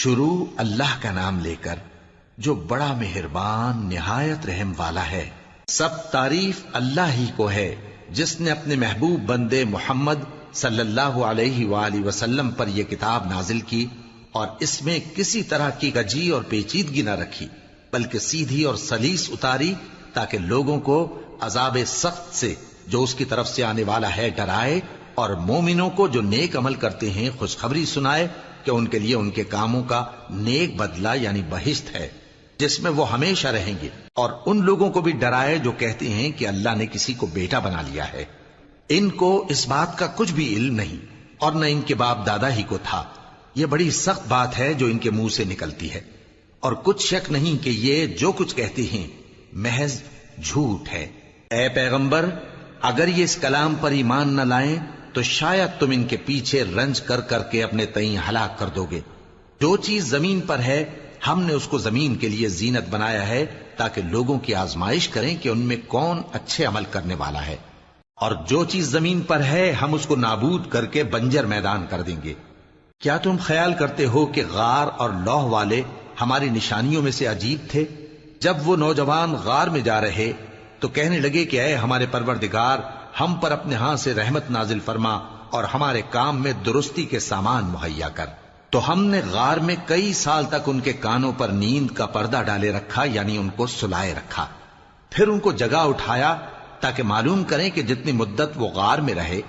شروع اللہ کا نام لے کر جو بڑا مہربان نہایت رحم والا ہے۔ سب تعریف اللہ ہی کو ہے جس نے اپنے محبوب بندے محمد صلی اللہ علیہ وآلہ وسلم پر یہ کتاب نازل کی اور اس میں کسی طرح کی کجی اور پیچیدگی نہ رکھی، بلکہ سیدھی اور سلیس اتاری تاکہ لوگوں کو عذاب سخت سے جو اس کی طرف سے آنے والا ہے ڈرائے، اور مومنوں کو جو نیک عمل کرتے ہیں خوشخبری سنائے کہ ان کے لیے ان کے کاموں کا نیک بدلہ یعنی بہشت ہے جس میں وہ ہمیشہ رہیں گے، اور ان لوگوں کو بھی ڈرائے جو کہتے ہیں کہ اللہ نے کسی کو بیٹا بنا لیا ہے۔ ان کو اس بات کا کچھ بھی علم نہیں اور نہ ان کے باپ دادا ہی کو تھا۔ یہ بڑی سخت بات ہے جو ان کے منہ سے نکلتی ہے، اور کچھ شک نہیں کہ یہ جو کچھ کہتے ہیں محض جھوٹ ہے۔ اے پیغمبر، اگر یہ اس کلام پر ایمان نہ لائیں تو شاید تم ان کے پیچھے رنج کر کر کے اپنے تئیں ہلاک کر دو گے۔ جو چیز زمین پر ہے ہم نے اس کو زمین کے لیے زینت بنایا ہے تاکہ لوگوں کی آزمائش کریں کہ ان میں کون اچھے عمل کرنے والا ہے، اور جو چیز زمین پر ہے ہم اس کو نابود کر کے بنجر میدان کر دیں گے۔ کیا تم خیال کرتے ہو کہ غار اور لوح والے ہماری نشانیوں میں سے عجیب تھے؟ جب وہ نوجوان غار میں جا رہے تو کہنے لگے کہ اے ہمارے پروردگار، ہم پر اپنے ہاں سے رحمت نازل فرما اور ہمارے کام میں درستی کے سامان مہیا کر۔ تو ہم نے غار میں کئی سال تک ان کے کانوں پر نیند کا پردہ ڈالے رکھا، یعنی ان کو سلائے رکھا، پھر ان کو جگا اٹھایا تاکہ معلوم کریں کہ جتنی مدت وہ غار میں رہے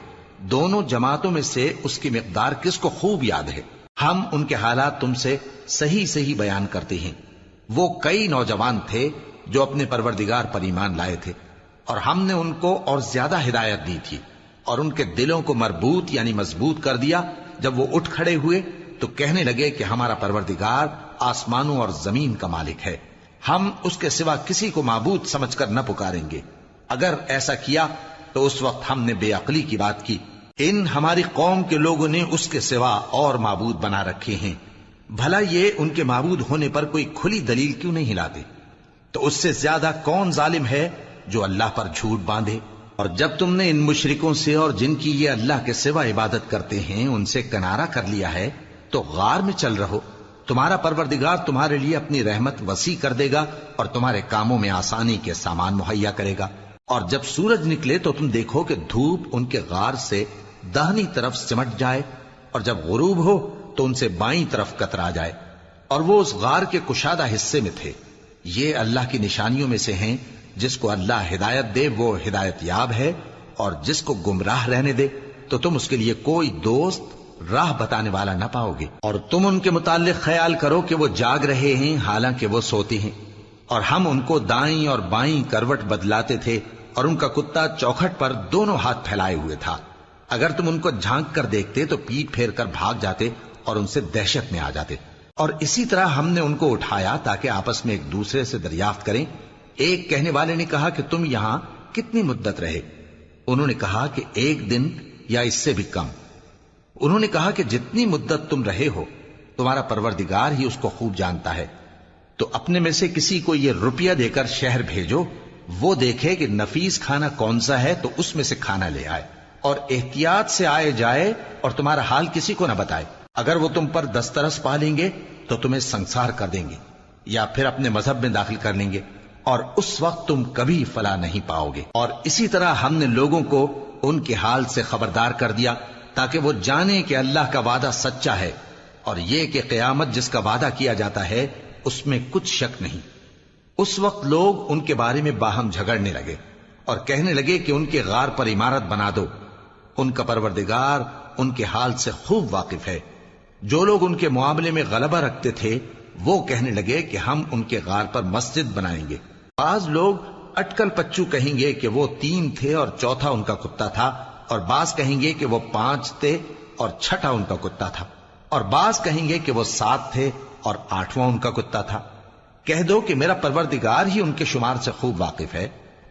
دونوں جماعتوں میں سے اس کی مقدار کس کو خوب یاد ہے۔ ہم ان کے حالات تم سے صحیح صحیح بیان کرتے ہیں۔ وہ کئی نوجوان تھے جو اپنے پروردگار پر ایمان لائے تھے، اور ہم نے ان کو اور زیادہ ہدایت دی تھی، اور ان کے دلوں کو مربوط یعنی مضبوط کر دیا۔ جب وہ اٹھ کھڑے ہوئے تو کہنے لگے کہ ہمارا پروردگار آسمانوں اور زمین کا مالک ہے، ہم اس کے سوا کسی کو معبود سمجھ کر نہ پکاریں گے۔ اگر ایسا کیا تو اس وقت ہم نے بے عقلی کی بات کی۔ ان ہماری قوم کے لوگوں نے اس کے سوا اور معبود بنا رکھے ہیں، بھلا یہ ان کے معبود ہونے پر کوئی کھلی دلیل کیوں نہیں لاتے؟ تو اس سے زیادہ کون ظالم ہے جو اللہ پر جھوٹ باندھے؟ اور جب تم نے ان مشرکوں سے اور جن کی یہ اللہ کے سوا عبادت کرتے ہیں ان سے کنارہ کر لیا ہے تو غار میں چل رہو، تمہارا پروردگار تمہارے لیے اپنی رحمت وسیع کر دے گا اور تمہارے کاموں میں آسانی کے سامان مہیا کرے گا۔ اور جب سورج نکلے تو تم دیکھو کہ دھوپ ان کے غار سے داہنی طرف سمٹ جائے، اور جب غروب ہو تو ان سے بائیں طرف کترا جائے، اور وہ اس غار کے کشادہ حصے میں تھے۔ یہ اللہ کی نشانیوں میں سے ہیں، جس کو اللہ ہدایت دے وہ ہدایت یاب ہے، اور جس کو گمراہ رہنے دے تو تم اس کے لیے کوئی دوست راہ بتانے والا نہ پاؤ گے۔ اور تم ان کے متعلق خیال کرو کہ وہ جاگ رہے ہیں حالانکہ وہ سوتے ہیں، اور ہم ان کو دائیں اور بائیں کروٹ بدلاتے تھے، اور ان کا کتا چوکھٹ پر دونوں ہاتھ پھیلائے ہوئے تھا۔ اگر تم ان کو جھانک کر دیکھتے تو پیٹ پھیر کر بھاگ جاتے اور ان سے دہشت میں آ جاتے۔ اور اسی طرح ہم نے ان کو اٹھایا تاکہ آپس میں ایک دوسرے سے دریافت کریں۔ ایک کہنے والے نے کہا کہ تم یہاں کتنی مدت رہے؟ انہوں نے کہا کہ 1 دن یا اس سے بھی کم۔ انہوں نے کہا کہ جتنی مدت تم رہے ہو تمہارا پروردگار ہی اس کو خوب جانتا ہے، تو اپنے میں سے کسی کو یہ روپیہ دے کر شہر بھیجو، وہ دیکھے کہ نفیس کھانا کون سا ہے تو اس میں سے کھانا لے آئے، اور احتیاط سے آئے جائے اور تمہارا حال کسی کو نہ بتائے۔ اگر وہ تم پر دسترس پا لیں گے تو تمہیں سنسار کر دیں گے یا پھر اپنے مذہب میں داخل کر لیں گے، اور اس وقت تم کبھی فلاح نہیں پاؤ گے۔ اور اسی طرح ہم نے لوگوں کو ان کے حال سے خبردار کر دیا تاکہ وہ جانیں کہ اللہ کا وعدہ سچا ہے، اور یہ کہ قیامت جس کا وعدہ کیا جاتا ہے اس میں کچھ شک نہیں۔ اس وقت لوگ ان کے بارے میں باہم جھگڑنے لگے اور کہنے لگے کہ ان کے غار پر عمارت بنا دو۔ ان کا پروردگار ان کے حال سے خوب واقف ہے۔ جو لوگ ان کے معاملے میں غلبہ رکھتے تھے وہ کہنے لگے کہ ہم ان کے غار پر مسجد بنائیں گے۔ بعض لوگ اٹکل پچو کہیں گے کہ وہ 3 تھے اور چوتھا ان کا کتا تھا، اور بعض کہیں گے کہ وہ 5 تھے اور چھٹا ان کا کتا تھا، اور بعض کہیں گے کہ وہ 7 تھے اور 8واں ان کا کتا تھا۔ کہہ دو کہ میرا پروردگار ہی ان کے شمار سے خوب واقف ہے،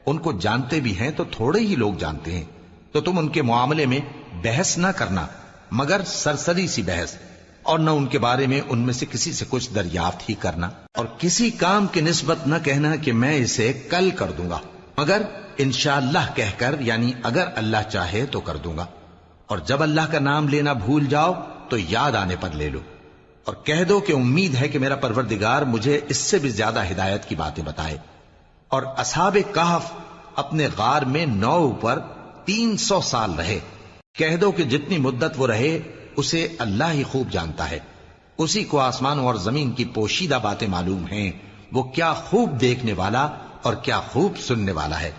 ان کو جانتے بھی ہیں تو تھوڑے ہی لوگ جانتے ہیں۔ تو تم ان کے معاملے میں بحث نہ کرنا مگر سرسری سی بحث، اور نہ ان کے بارے میں ان میں سے کسی سے کچھ دریافت ہی کرنا، اور کسی کام کی نسبت نہ کہنا کہ میں اسے کل کر دوں گا، مگر انشاءاللہ کہہ کر یعنی اگر اللہ چاہے تو کر دوں گا۔ اور جب اللہ کا نام لینا بھول جاؤ تو یاد آنے پر لے لو۔ اور کہہ دو کہ امید ہے کہ میرا پروردگار مجھے اس سے بھی زیادہ ہدایت کی باتیں بتائے۔ اور اصحاب کہف اپنے غار میں 9 پر 300 سال رہے۔ کہہ دو کہ جتنی مدت وہ رہے اسے اللہ ہی خوب جانتا ہے، اسی کو آسمانوں اور زمین کی پوشیدہ باتیں معلوم ہیں، وہ کیا خوب دیکھنے والا اور کیا خوب سننے والا ہے۔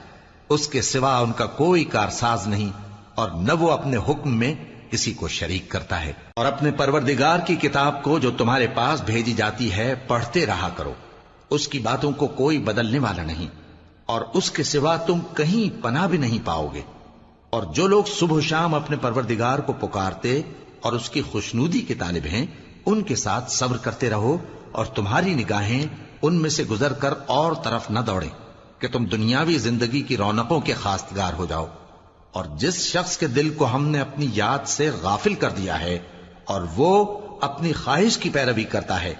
اس کے سوا ان کا کوئی کارساز نہیں، اور نہ وہ اپنے حکم میں کسی کو شریک کرتا ہے۔ اور اپنے پروردگار کی کتاب کو جو تمہارے پاس بھیجی جاتی ہے پڑھتے رہا کرو، اس کی باتوں کو کوئی بدلنے والا نہیں، اور اس کے سوا تم کہیں پناہ بھی نہیں پاؤ گے۔ اور جو لوگ صبح و شام اپنے پروردگار کو پکارتے اور اس کی خوشنودی کے طالب ہیں، ان کے ساتھ صبر کرتے رہو، اور تمہاری نگاہیں ان میں سے گزر کر اور طرف نہ دوڑیں کہ تم دنیاوی زندگی کی رونقوں کے خواستگار ہو جاؤ۔ اور جس شخص کے دل کو ہم نے اپنی یاد سے غافل کر دیا ہے اور وہ اپنی خواہش کی پیروی کرتا ہے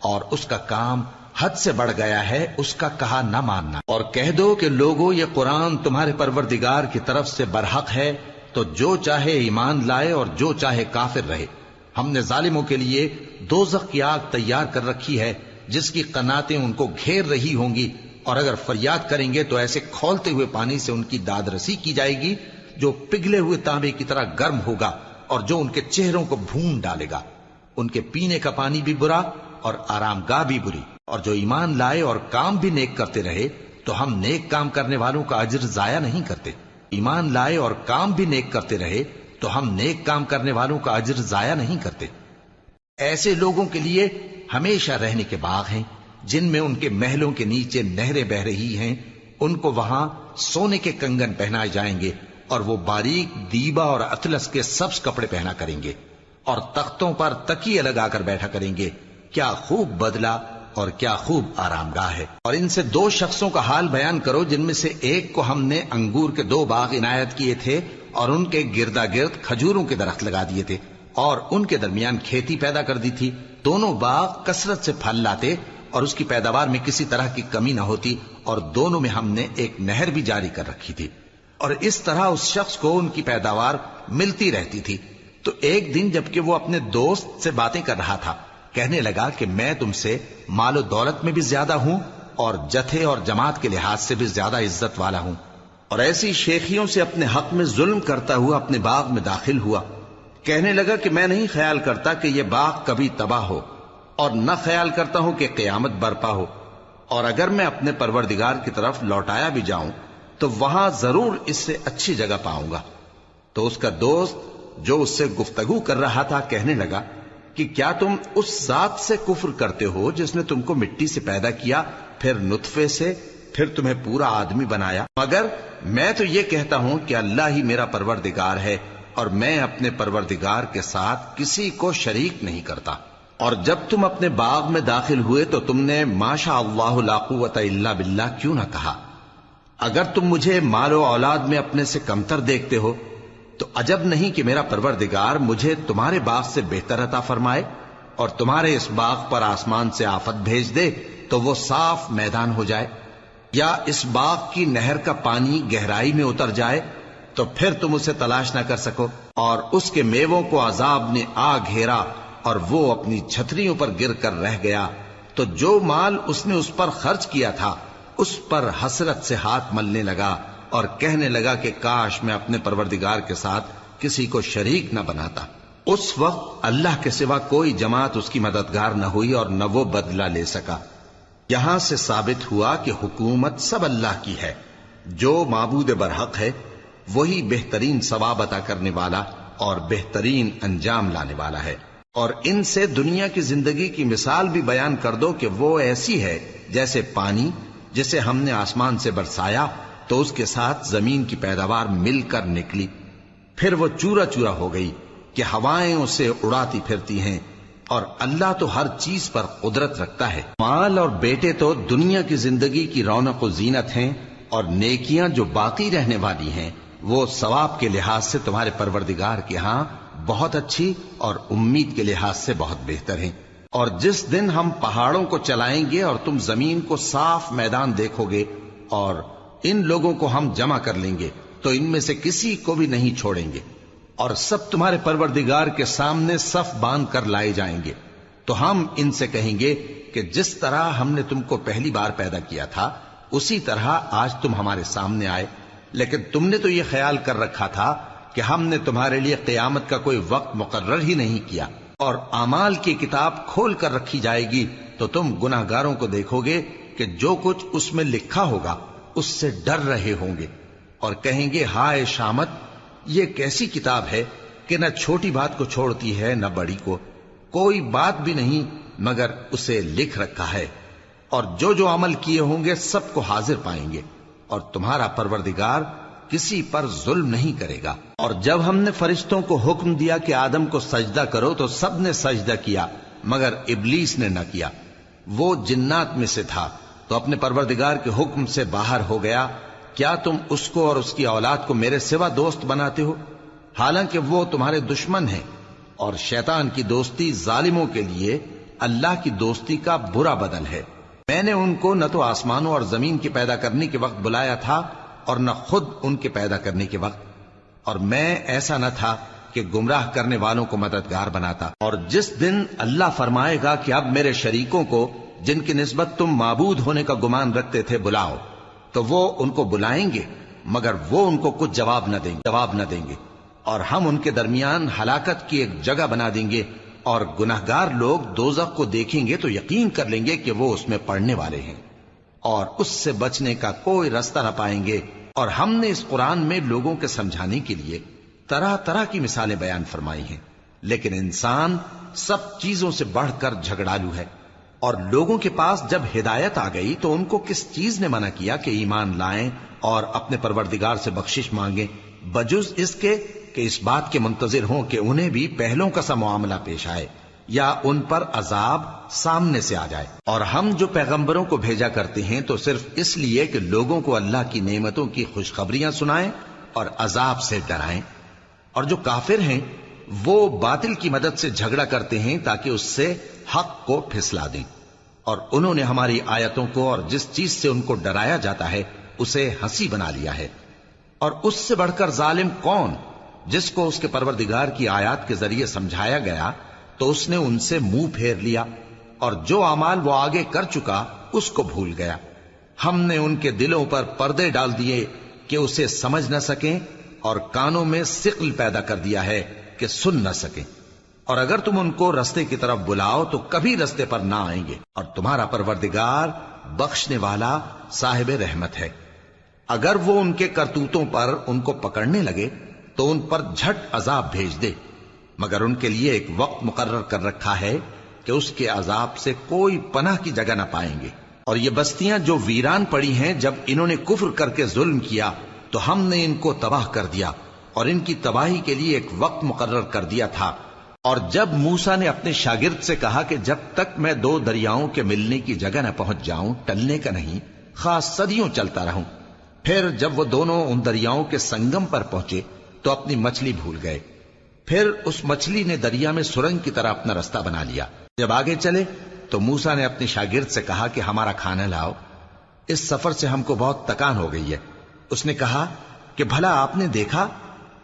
اور اس کا کام حد سے بڑھ گیا ہے، اس کا کہا نہ ماننا۔ اور کہہ دو کہ لوگوں، یہ قرآن تمہارے پروردگار کی طرف سے برحق ہے، تو جو چاہے ایمان لائے اور جو چاہے کافر رہے۔ ہم نے ظالموں کے لیے دوزخ کی آگ تیار کر رکھی ہے جس کی قناتیں ان کو گھیر رہی ہوں گی، اور اگر فریاد کریں گے تو ایسے کھولتے ہوئے پانی سے ان کی داد رسی کی جائے گی جو پگھلے ہوئے تانبے کی طرح گرم ہوگا، اور جو ان کے چہروں کو بھون ڈالے گا۔ ان کے پینے کا پانی بھی برا اور آرام گاہ بھی بری۔ اور جو ایمان لائے اور کام بھی نیک کرتے رہے تو ہم نیک کام کرنے والوں کا اجر ضائع نہیں کرتے۔ ایمان لائے اور کام بھی نیک کرتے رہے تو ہم نیک کام کرنے والوں کا اجر ضائع نہیں کرتے۔ ایسے لوگوں کے لیے ہمیشہ رہنے کے باغ ہیں جن میں ان کے محلوں کے نیچے نہریں بہ رہی ہیں، ان کو وہاں سونے کے کنگن پہنائے جائیں گے، اور وہ باریک دیبا اور اطلس کے سبز کپڑے پہنا کریں گے، اور تختوں پر تکیے لگا کر بیٹھا کریں گے۔ کیا خوب بدلہ اور کیا خوب آرام گاہ ہے۔ اور ان سے 2 شخصوں کا حال بیان کرو جن میں سے ایک کو ہم نے انگور کے 2 باغ عنایت کیے تھے اور ان کے گردا گرد کھجوروں کے درخت لگا دیے تھے، اور ان کے درمیان کھیتی پیدا کر دی تھی۔ دونوں باغ کثرت سے پھل لاتے اور اس کی پیداوار میں کسی طرح کی کمی نہ ہوتی، اور دونوں میں ہم نے ایک نہر بھی جاری کر رکھی تھی، اور اس طرح اس شخص کو ان کی پیداوار ملتی رہتی تھی۔ تو ایک دن جبکہ وہ اپنے دوست سے باتیں کر رہا تھا، کہنے لگا کہ میں تم سے مال و دولت میں بھی زیادہ ہوں اور جتھے اور جماعت کے لحاظ سے بھی زیادہ عزت والا ہوں، اور ایسی شیخیوں سے اپنے حق میں ظلم کرتا ہوا اپنے باغ میں داخل ہوا۔ کہنے لگا کہ میں نہیں خیال کرتا کہ یہ باغ کبھی تباہ ہو، اور نہ خیال کرتا ہوں کہ قیامت برپا ہو، اور اگر میں اپنے پروردگار کی طرف لوٹایا بھی جاؤں تو وہاں ضرور اس سے اچھی جگہ پاؤں گا۔ تو اس کا دوست جو اس سے گفتگو کر رہا تھا کہنے لگا کہ کیا تم اس ذات سے کفر کرتے ہو جس نے تم کو مٹی سے پیدا کیا، پھر نطفے سے، پھر تمہیں پورا آدمی بنایا؟ مگر میں تو یہ کہتا ہوں کہ اللہ ہی میرا پروردگار ہے، اور میں اپنے پروردگار کے ساتھ کسی کو شریک نہیں کرتا۔ اور جب تم اپنے باغ میں داخل ہوئے تو تم نے ما شاء اللہ لا قوت الا باللہ کیوں نہ کہا؟ اگر تم مجھے مال و اولاد میں اپنے سے کمتر دیکھتے ہو تو عجب نہیں کہ میرا پروردگار مجھے تمہارے باغ سے بہتر عطا فرمائے، اور تمہارے اس باغ پر آسمان سے آفت بھیج دے تو وہ صاف میدان ہو جائے، یا اس باغ کی نہر کا پانی گہرائی میں اتر جائے تو پھر تم اسے تلاش نہ کر سکو، اور اس کے میووں کو عذاب نے آ گھیرا اور وہ اپنی چھتریوں پر گر کر رہ گیا، تو جو مال اس نے اس پر خرچ کیا تھا اس پر حسرت سے ہاتھ ملنے لگا اور کہنے لگا کہ کاش میں اپنے پروردگار کے ساتھ کسی کو شریک نہ بناتا۔ اس وقت اللہ کے سوا کوئی جماعت اس کی مددگار نہ ہوئی اور نہ وہ بدلہ لے سکا۔ یہاں سے ثابت ہوا کہ حکومت سب اللہ کی ہے، جو معبود برحق ہے وہی بہترین ثواب عطا کرنے والا اور بہترین انجام لانے والا ہے۔ اور ان سے دنیا کی زندگی کی مثال بھی بیان کر دو کہ وہ ایسی ہے جیسے پانی جسے ہم نے آسمان سے برسایا تو اس کے ساتھ زمین کی پیداوار مل کر نکلی، پھر وہ چورا چورا ہو گئی کہ ہوائیں اسے اڑاتی پھرتی ہیں، اور اللہ تو ہر چیز پر قدرت رکھتا ہے۔ مال اور بیٹے تو دنیا کی زندگی کی رونق و زینت ہیں، اور نیکیاں جو باقی رہنے والی ہیں وہ ثواب کے لحاظ سے تمہارے پروردگار کے ہاں بہت اچھی اور امید کے لحاظ سے بہت بہتر ہیں۔ اور جس دن ہم پہاڑوں کو چلائیں گے اور تم زمین کو صاف میدان دیکھو گے، اور ان لوگوں کو ہم جمع کر لیں گے تو ان میں سے کسی کو بھی نہیں چھوڑیں گے، اور سب تمہارے پروردگار کے سامنے صف باندھ کر لائے جائیں گے، تو ہم ان سے کہیں گے کہ جس طرح ہم نے تم کو پہلی بار پیدا کیا تھا اسی طرح آج تم ہمارے سامنے آئے، لیکن تم نے تو یہ خیال کر رکھا تھا کہ ہم نے تمہارے لیے قیامت کا کوئی وقت مقرر ہی نہیں کیا، اور اعمال کی کتاب کھول کر رکھی جائے گی تو تم گناہگاروں کو دیکھو گے کہ جو کچھ اس میں لکھا ہوگا اس سے ڈر رہے ہوں گے، اور کہیں گے ہائے شامت، یہ کیسی کتاب ہے کہ نہ چھوٹی بات کو چھوڑتی ہے نہ بڑی کو، کوئی بات بھی نہیں مگر اسے لکھ رکھا ہے، اور جو جو عمل کیے ہوں گے سب کو حاضر پائیں گے، اور تمہارا پروردگار کسی پر ظلم نہیں کرے گا۔ اور جب ہم نے فرشتوں کو حکم دیا کہ آدم کو سجدہ کرو تو سب نے سجدہ کیا مگر ابلیس نے نہ کیا، وہ جنات میں سے تھا تو اپنے پروردگار کے حکم سے باہر ہو گیا۔ کیا تم اس کو اور اس کی اولاد کو میرے سوا دوست بناتے ہو، حالانکہ وہ تمہارے دشمن ہیں، اور شیطان کی دوستی ظالموں کے لیے اللہ کی دوستی کا برا بدل ہے۔ میں نے ان کو نہ تو آسمانوں اور زمین کے پیدا کرنے کے وقت بلایا تھا اور نہ خود ان کے پیدا کرنے کے وقت، اور میں ایسا نہ تھا کہ گمراہ کرنے والوں کو مددگار بناتا۔ اور جس دن اللہ فرمائے گا کہ اب میرے شریکوں کو جن کی نسبت تم معبود ہونے کا گمان رکھتے تھے بلاؤ، تو وہ ان کو بلائیں گے مگر وہ ان کو کچھ جواب نہ دیں گے، اور ہم ان کے درمیان ہلاکت کی ایک جگہ بنا دیں گے، اور گناہگار لوگ دوزخ کو دیکھیں گے تو یقین کر لیں گے کہ وہ اس میں پڑنے والے ہیں، اور اس سے بچنے کا کوئی راستہ نہ پائیں گے۔ اور ہم نے اس قرآن میں لوگوں کے سمجھانے کے لیے طرح طرح کی مثالیں بیان فرمائی ہیں، لیکن انسان سب چیزوں سے بڑھ کر جھگڑالو ہے، اور لوگوں کے پاس جب ہدایت آ گئی تو ان کو کس چیز نے منع کیا کہ ایمان لائیں اور اپنے پروردگار سے بخشش مانگیں، بجز اس کے کہ اس بات کے منتظر ہوں کہ انہیں بھی پہلوں کا سا معاملہ پیش آئے یا ان پر عذاب سامنے سے آ جائے۔ اور ہم جو پیغمبروں کو بھیجا کرتے ہیں تو صرف اس لیے کہ لوگوں کو اللہ کی نعمتوں کی خوشخبریاں سنائیں اور عذاب سے ڈرائیں، اور جو کافر ہیں وہ باطل کی مدد سے جھگڑا کرتے ہیں تاکہ اس سے حق کو پھسلا دیں، اور انہوں نے ہماری آیتوں کو اور جس چیز سے ان کو ڈرایا جاتا ہے اسے ہنسی بنا لیا ہے۔ اور اس سے بڑھ کر ظالم کون، جس کو اس کے پروردگار کی آیات کے ذریعے سمجھایا گیا تو اس نے ان سے منہ پھیر لیا، اور جو اعمال وہ آگے کر چکا اس کو بھول گیا۔ ہم نے ان کے دلوں پر پردے ڈال دیے کہ اسے سمجھ نہ سکیں، اور کانوں میں ثقل پیدا کر دیا ہے کہ سن نہ سکیں، اور اگر تم ان کو رستے کی طرف بلاؤ تو کبھی رستے پر نہ آئیں گے، اور تمہارا پروردگار بخشنے والا صاحب رحمت ہے۔ اگر وہ ان کے کرتوتوں پر ان کو پکڑنے لگے تو ان پر جھٹ عذاب بھیج دے، مگر ان کے لیے ایک وقت مقرر کر رکھا ہے کہ اس کے عذاب سے کوئی پناہ کی جگہ نہ پائیں گے۔ اور یہ بستیاں جو ویران پڑی ہیں، جب انہوں نے کفر کر کے ظلم کیا تو ہم نے ان کو تباہ کر دیا، اور ان کی تباہی کے لیے ایک وقت مقرر کر دیا تھا۔ اور جب موسیٰ نے اپنے شاگرد سے کہا کہ جب تک میں دو دریاؤں کے ملنے کی جگہ نہ پہنچ جاؤں ٹلنے کا نہیں، خاص صدیوں چلتا رہوں، پھر جب وہ دونوں ان دریاؤں کے سنگم پر پہنچے تو اپنی مچھلی بھول گئے، پھر اس مچھلی نے دریا میں سرنگ کی طرح اپنا راستہ بنا لیا۔ جب آگے چلے تو موسیٰ نے اپنے شاگرد سے کہا کہ ہمارا کھانا لاؤ، اس سفر سے ہم کو بہت تکان ہو گئی ہے۔ اس نے کہا کہ بھلا آپ نے دیکھا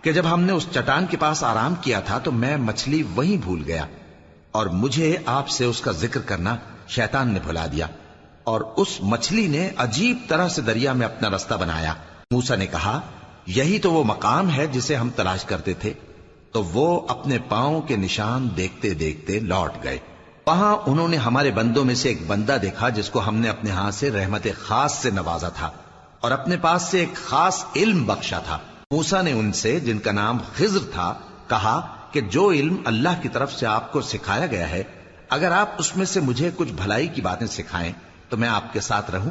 کہ جب ہم نے اس چٹان کے پاس آرام کیا تھا تو میں مچھلی وہیں بھول گیا، اور مجھے آپ سے اس کا ذکر کرنا شیطان نے بھلا دیا، اور اس مچھلی نے عجیب طرح سے دریا میں اپنا راستہ بنایا۔ موسیٰ نے کہا یہی تو وہ مقام ہے جسے ہم تلاش کرتے تھے، تو وہ اپنے پاؤں کے نشان دیکھتے دیکھتے لوٹ گئے۔ وہاں انہوں نے ہمارے بندوں میں سے ایک بندہ دیکھا جس کو ہم نے اپنے ہاتھ سے رحمت خاص سے نوازا تھا اور اپنے پاس سے ایک خاص علم بخشا تھا۔ موسیٰ نے ان سے، جن کا نام خضر تھا، کہا کہ جو علم اللہ کی طرف سے آپ کو سکھایا گیا ہے، اگر آپ اس میں سے مجھے کچھ بھلائی کی باتیں سکھائیں تو میں آپ کے ساتھ رہوں۔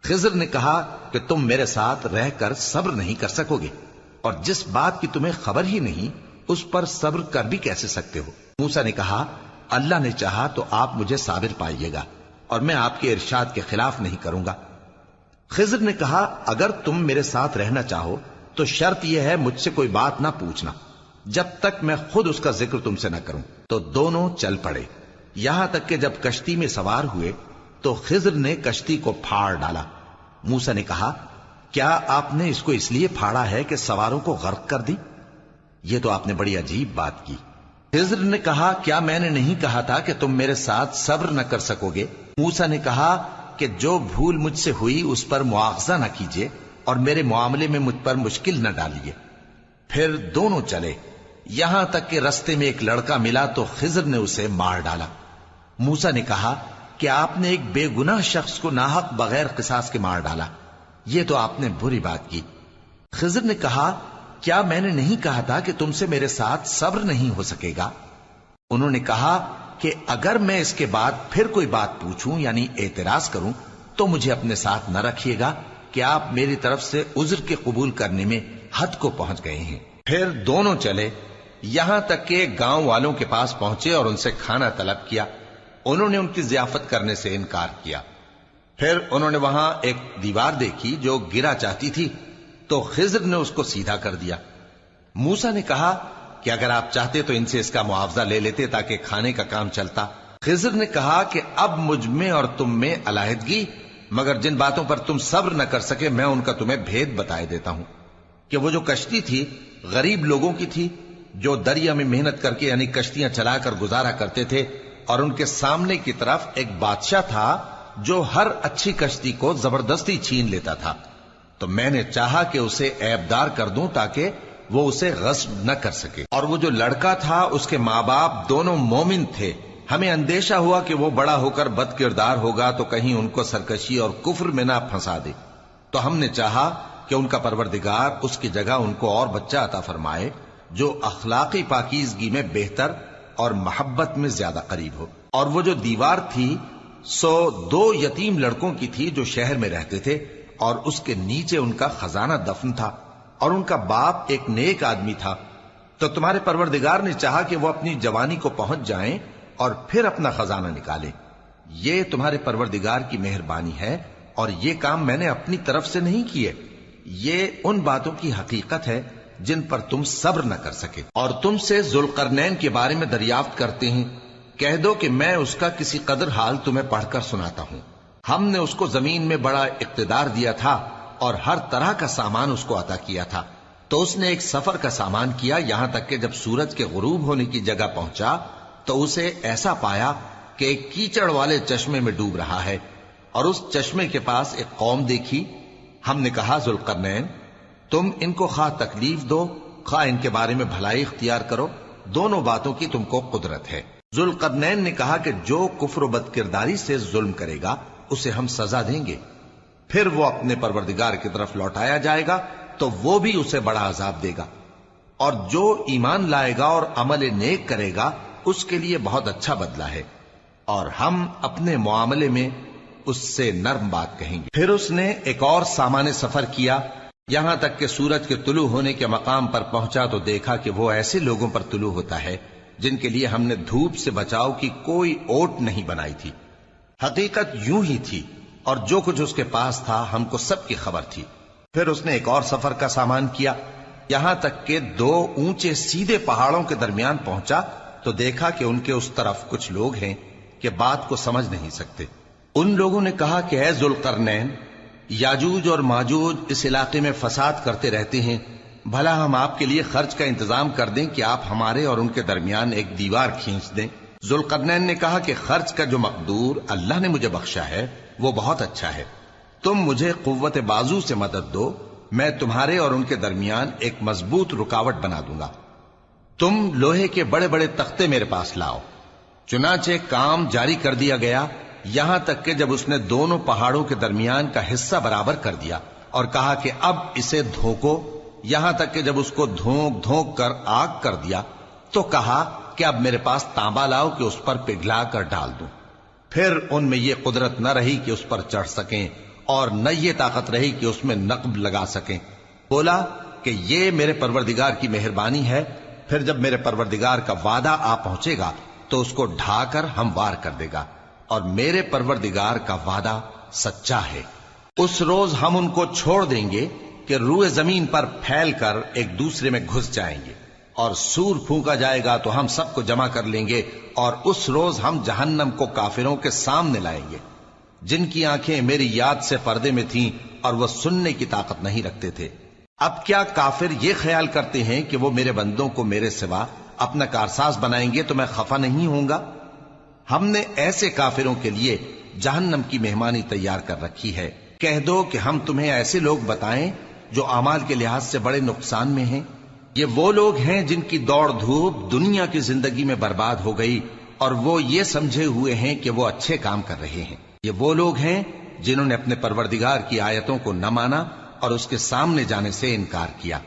خضر نے کہا کہ تم میرے ساتھ رہ کر صبر نہیں کر سکو گے، اور جس بات کی تمہیں خبر ہی نہیں اس پر صبر کر بھی کیسے سکتے ہو؟ موسیٰ نے کہا اللہ نے چاہا تو آپ مجھے صابر پائیے گا، اور میں آپ کے ارشاد کے خلاف نہیں کروں گا۔ خضر نے کہا اگر تم میرے ساتھ رہنا چاہو تو شرط یہ ہے مجھ سے کوئی بات نہ پوچھنا جب تک میں خود اس کا ذکر تم سے نہ کروں۔ تو دونوں چل پڑے، یہاں تک کہ جب کشتی میں سوار ہوئے تو خضر نے کشتی کو پھاڑ ڈالا۔ موسیٰ نے کہا کیا آپ نے اس کو اس لیے پھاڑا ہے کہ سواروں کو غرق کر دی؟ یہ تو آپ نے بڑی عجیب بات کی۔ خضر نے کہا کیا میں نے نہیں کہا تھا کہ تم میرے ساتھ صبر نہ کر سکو گے؟ موسیٰ نے کہا کہ جو بھول مجھ سے ہوئی اس پر مواخذہ نہ کیجیے اور میرے معاملے میں مجھ پر مشکل نہ ڈالیے۔ پھر دونوں چلے، یہاں تک کہ رستے میں ایک لڑکا ملا تو خضر نے اسے مار ڈالا۔ موسیٰ نے کہا کہ آپ نے ایک بے گناہ شخص کو ناحق بغیر قصاص کے مار ڈالا، یہ تو آپ نے بری بات کی۔ خضر نے کہا کیا میں نے نہیں کہا تھا کہ تم سے میرے ساتھ صبر نہیں ہو سکے گا؟ انہوں نے کہا کہ اگر میں اس کے بعد پھر کوئی بات پوچھوں یعنی اعتراض کروں تو مجھے اپنے ساتھ نہ رکھیے گا کہ آپ میری طرف سے عذر کے قبول کرنے میں حد کو پہنچ گئے ہیں۔ پھر دونوں چلے، یہاں تک کہ گاؤں والوں کے پاس پہنچے اور ان سے کھانا طلب کیا۔ انہوں نے ان کی ضیافت کرنے سے انکار کیا۔ پھر انہوں نے وہاں ایک دیوار دیکھی جو گرا چاہتی تھی تو خضر نے اس کو سیدھا کر دیا۔ موسیٰ نے کہا کہ اگر آپ چاہتے تو ان سے اس کا معاوضہ لے لیتے تاکہ کھانے کا کام چلتا۔ خضر نے کہا کہ اب مجھ میں اور تم میں علیحدگی، مگر جن باتوں پر تم صبر نہ کر سکے میں ان کا تمہیں بھید بتائے دیتا ہوں کہ وہ جو کشتی تھی غریب لوگوں کی تھی جو دریا میں محنت کر کے یعنی کشتیاں چلا کر گزارا کرتے تھے، اور ان کے سامنے کی طرف ایک بادشاہ تھا جو ہر اچھی کشتی کو زبردستی چھین لیتا تھا، تو میں نے چاہا کہ اسے عیبدار کر دوں تاکہ وہ اسے غصب نہ کر سکے۔ اور وہ جو لڑکا تھا اس کے ماں باپ دونوں مومن تھے، ہمیں اندیشہ ہوا کہ وہ بڑا ہو کر بد کردار ہوگا تو کہیں ان کو سرکشی اور کفر میں نہ پھنسا دے، تو ہم نے چاہا کہ ان کا پروردگار اس کی جگہ ان کو اور بچہ عطا فرمائے جو اخلاقی پاکیزگی میں بہتر اور محبت میں زیادہ قریب ہو۔ اور وہ جو دیوار تھی سو 2 یتیم لڑکوں کی تھی جو شہر میں رہتے تھے، اور اس کے نیچے ان کا خزانہ دفن تھا، اور ان کا باپ ایک نیک آدمی تھا۔ تو تمہارے پروردگار نے چاہا کہ وہ اپنی جوانی کو پہنچ جائیں اور پھر اپنا خزانہ نکالے۔ یہ تمہارے پروردگار کی مہربانی ہے، اور یہ کام میں نے اپنی طرف سے نہیں کیے، یہ ان باتوں کی حقیقت ہے جن پر تم صبر نہ کر سکے۔ اور تم سے ذوالقرنین کے بارے میں دریافت کرتے ہیں، کہہ دو کہ میں اس کا کسی قدر حال تمہیں پڑھ کر سناتا ہوں۔ ہم نے اس کو زمین میں بڑا اقتدار دیا تھا اور ہر طرح کا سامان اس کو عطا کیا تھا، تو اس نے ایک سفر کا سامان کیا، یہاں تک کہ جب سورج کے غروب ہونے کی جگہ پہنچا تو اسے ایسا پایا کہ ایک کیچڑ والے چشمے میں ڈوب رہا ہے، اور اس چشمے کے پاس ایک قوم دیکھی۔ ہم نے کہا ذوالقرنین تم ان کو خواہ تکلیف دو خواہ ان کے بارے میں بھلائی اختیار کرو، دونوں باتوں کی تم کو قدرت ہے۔ ذوالقرنین نے کہا کہ جو کفر و بد کرداری سے ظلم کرے گا اسے ہم سزا دیں گے، پھر وہ اپنے پروردگار کی طرف لوٹایا جائے گا تو وہ بھی اسے بڑا عذاب دے گا، اور جو ایمان لائے گا اور عمل نیک کرے گا اس کے لیے بہت اچھا بدلہ ہے، اور ہم اپنے معاملے میں اس سے نرم بات کہیں گے۔ پھر اس نے ایک اور سامان سفر کیا، یہاں تک کہ سورج کے طلوع ہونے کے مقام پر پہنچا تو دیکھا کہ وہ ایسے لوگوں پر طلوع ہوتا ہے جن کے لیے ہم نے دھوپ سے بچاؤ کی کوئی اوٹ نہیں بنائی تھی۔ حقیقت یوں ہی تھی، اور جو کچھ اس کے پاس تھا ہم کو سب کی خبر تھی۔ پھر اس نے ایک اور سفر کا سامان کیا، یہاں تک کہ 2 اونچے سیدھے پہاڑوں کے درمیان پہنچا تو دیکھا کہ ان کے اس طرف کچھ لوگ ہیں کہ بات کو سمجھ نہیں سکتے۔ ان لوگوں نے کہا کہ اے ذوالقرنین، یاجوج اور ماجوج اس علاقے میں فساد کرتے رہتے ہیں، بھلا ہم آپ کے لیے خرچ کا انتظام کر دیں کہ آپ ہمارے اور ان کے درمیان ایک دیوار کھینچ دیں۔ ذوالقرنین نے کہا کہ خرچ کا جو مقدور اللہ نے مجھے بخشا ہے وہ بہت اچھا ہے، تم مجھے قوت بازو سے مدد دو، میں تمہارے اور ان کے درمیان ایک مضبوط رکاوٹ بنا دوں گا۔ تم لوہے کے بڑے بڑے تختے میرے پاس لاؤ۔ چنانچہ کام جاری کر دیا گیا، یہاں تک کہ جب اس نے دونوں پہاڑوں کے درمیان کا حصہ برابر کر دیا اور کہا کہ اب اسے دھوکو، یہاں تک کہ جب اس کو دھونک دھونک کر آگ کر دیا تو کہا کہ اب میرے پاس تانبا لاؤ کہ اس پر پگھلا کر ڈال دوں۔ پھر ان میں یہ قدرت نہ رہی کہ اس پر چڑھ سکیں، اور نہ یہ طاقت رہی کہ اس میں نقب لگا سکیں۔ بولا کہ یہ میرے پروردگار کی مہربانی ہے، پھر جب میرے پروردگار کا وعدہ آ پہنچے گا تو اس کو ڈھا کر ہموار کر دے گا، اور میرے پروردگار کا وعدہ سچا ہے۔ اس روز ہم ان کو چھوڑ دیں گے کہ روئے زمین پر پھیل کر ایک دوسرے میں گھس جائیں گے، اور سور پھونکا جائے گا تو ہم سب کو جمع کر لیں گے، اور اس روز ہم جہنم کو کافروں کے سامنے لائیں گے جن کی آنکھیں میری یاد سے پردے میں تھیں اور وہ سننے کی طاقت نہیں رکھتے تھے۔ اب کیا کافر یہ خیال کرتے ہیں کہ وہ میرے بندوں کو میرے سوا اپنا کارساز بنائیں گے تو میں خفا نہیں ہوں گا؟ ہم نے ایسے کافروں کے لیے جہنم کی مہمانی تیار کر رکھی ہے۔ کہہ دو کہ ہم تمہیں ایسے لوگ بتائیں جو اعمال کے لحاظ سے بڑے نقصان میں ہیں؟ یہ وہ لوگ ہیں جن کی دوڑ دھوپ دنیا کی زندگی میں برباد ہو گئی اور وہ یہ سمجھے ہوئے ہیں کہ وہ اچھے کام کر رہے ہیں۔ یہ وہ لوگ ہیں جنہوں نے اپنے پروردگار کی آیتوں کو نہ مانا اور اس کے سامنے جانے سے انکار کیا،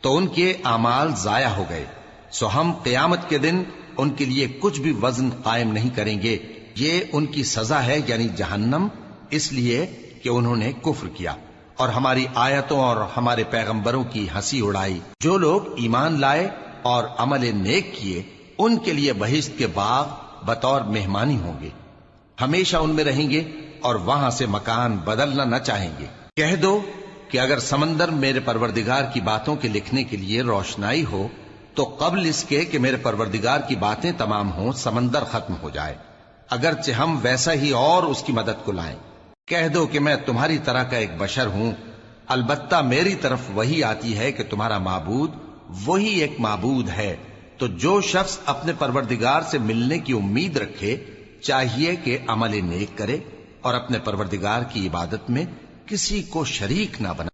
تو ان کے اعمال ضائع ہو گئے۔ سو ہم قیامت کے دن ان کے لیے کچھ بھی وزن قائم نہیں کریں گے۔ یہ ان کی سزا ہے، یعنی جہنم، اس لیے کہ انہوں نے کفر کیا اور ہماری آیتوں اور ہمارے پیغمبروں کی ہنسی اڑائی۔ جو لوگ ایمان لائے اور عمل نیک کیے ان کے لیے بہشت کے باغ بطور مہمانی ہوں گے، ہمیشہ ان میں رہیں گے اور وہاں سے مکان بدلنا نہ چاہیں گے۔ کہہ دو کہ اگر سمندر میرے پروردگار کی باتوں کے لکھنے کے لیے روشنائی ہو تو قبل اس کے کہ میرے پروردگار کی باتیں تمام ہوں سمندر ختم ہو جائے، اگرچہ ہم ویسا ہی اور اس کی مدد کو لائیں۔ کہہ دو کہ میں تمہاری طرح کا ایک بشر ہوں، البتہ میری طرف وہی آتی ہے کہ تمہارا معبود وہی ایک معبود ہے۔ تو جو شخص اپنے پروردگار سے ملنے کی امید رکھے چاہیے کہ عمل نیک کرے اور اپنے پروردگار کی عبادت میں کسی کو شریک نہ بنائے۔